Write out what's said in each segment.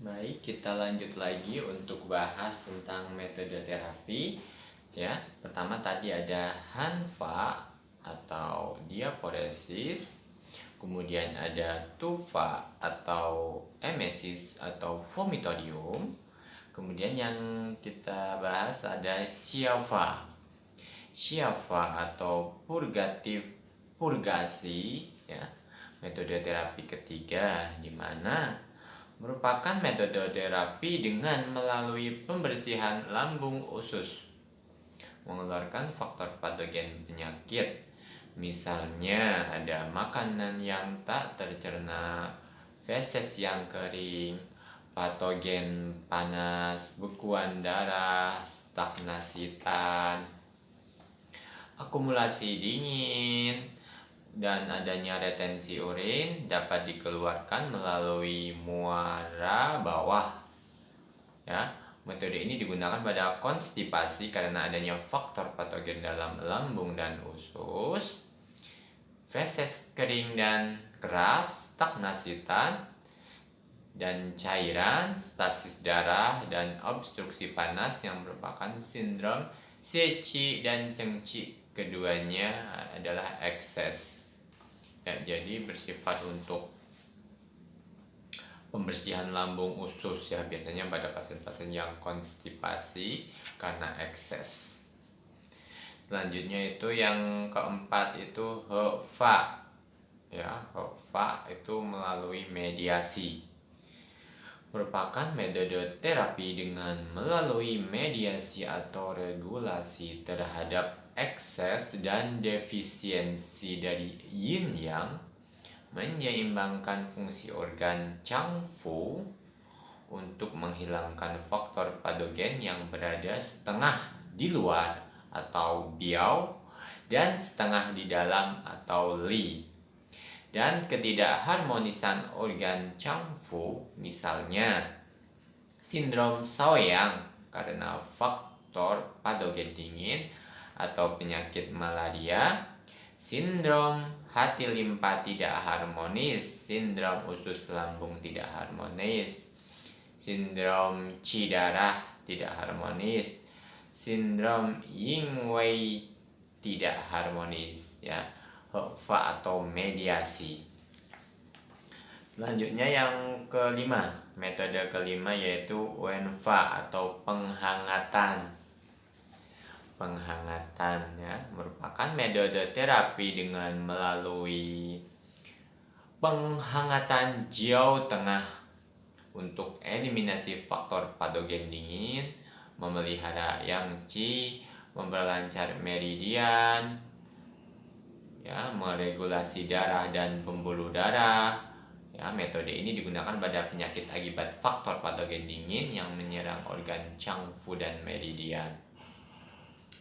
Baik, kita lanjut lagi untuk bahas tentang metode terapi. Ya, pertama tadi ada Hanfa atau diaporesis, kemudian ada Tufa atau emesis atau vomitorium. Kemudian yang kita bahas ada Syiafa. Syiafa atau purgatif purgasi, ya. Metode terapi ketiga di mana merupakan metode terapi dengan melalui pembersihan lambung usus, mengeluarkan faktor patogen penyakit. Misalnya ada makanan yang tak tercerna, feses yang kering, patogen panas, bekuan darah, stagnasi tan, akumulasi dingin, dan adanya retensi urin dapat dikeluarkan melalui muara bawah. Ya, metode ini digunakan pada konstipasi karena adanya faktor patogen dalam lambung dan usus, feses kering dan keras, stagnasi tan dan cairan, stasis darah, dan obstruksi panas yang merupakan sindrom Sechi dan Chengchi. Keduanya adalah ekses. Ya, jadi bersifat untuk pembersihan lambung usus, ya, biasanya pada pasien-pasien yang konstipasi karena ekses. Selanjutnya itu yang keempat itu HEFA. Ya, HEFA itu melalui mediasi. Merupakan metode terapi dengan melalui mediasi atau regulasi terhadap ekses dan defisiensi dari yin yang, menyeimbangkan fungsi organ Changfu untuk menghilangkan faktor patogen yang berada setengah di luar atau biao dan setengah di dalam atau li, dan ketidakharmonisan organ Changfu, misalnya sindrom Shaoyang karena faktor patogen dingin atau penyakit malaria, sindrom hati limpa tidak harmonis, sindrom usus lambung tidak harmonis, sindrom qi darah tidak harmonis, sindrom yin wei tidak harmonis, ya, HEFA atau mediasi. Selanjutnya yang kelima, metode kelima yaitu Wenfa atau penghangatan. Penghangatan, ya, merupakan metode terapi dengan melalui penghangatan jiao tengah untuk eliminasi faktor patogen dingin, memelihara yang qi, memperlancar meridian, ya, meregulasi darah dan pembuluh darah. Ya, metode ini digunakan pada penyakit akibat faktor patogen dingin yang menyerang organ Changfu dan meridian.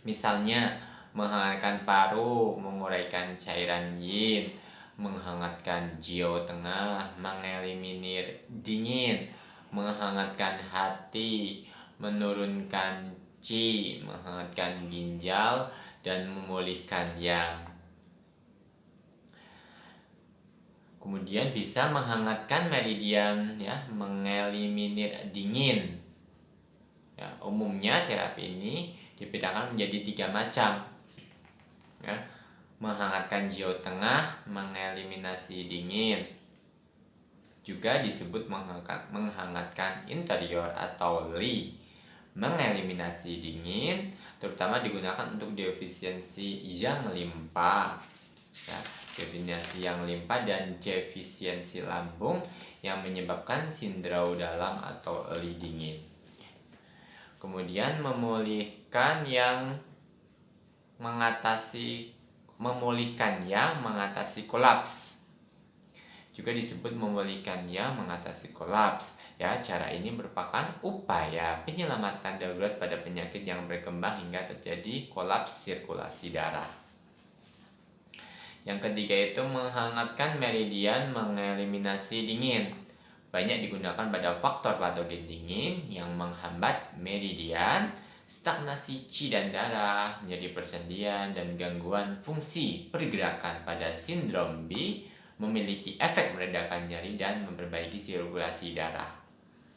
Misalnya menghangatkan paru, menguraikan cairan yin, menghangatkan jiao tengah, mengeliminir dingin, menghangatkan hati, menurunkan qi, menghangatkan ginjal, dan memulihkan yang. Kemudian bisa menghangatkan meridian, ya, mengeliminir dingin. Ya, umumnya terapi ini dibedakan menjadi 3 macam. Ya, menghangatkan jiao tengah, mengeliminasi dingin, juga disebut menghangatkan interior atau li. Mengeliminasi dingin terutama digunakan untuk defisiensi yang limpa, ya, defisiensi yang limpa dan defisiensi lambung yang menyebabkan sindrom dalam atau li dingin. Kemudian memulihkan yang mengatasi kolaps, juga disebut memulihkan yang mengatasi kolaps. Ya, cara ini merupakan upaya penyelamatan darurat pada penyakit yang berkembang hingga terjadi kolaps sirkulasi darah. Yang ketiga itu menghangatkan meridian, mengeliminasi dingin. Banyak digunakan pada faktor patogen dingin yang menghambat meridian, stagnasi qi dan darah, nyeri persendian, dan gangguan fungsi pergerakan pada sindrom B, memiliki efek meredakan nyeri dan memperbaiki sirkulasi darah.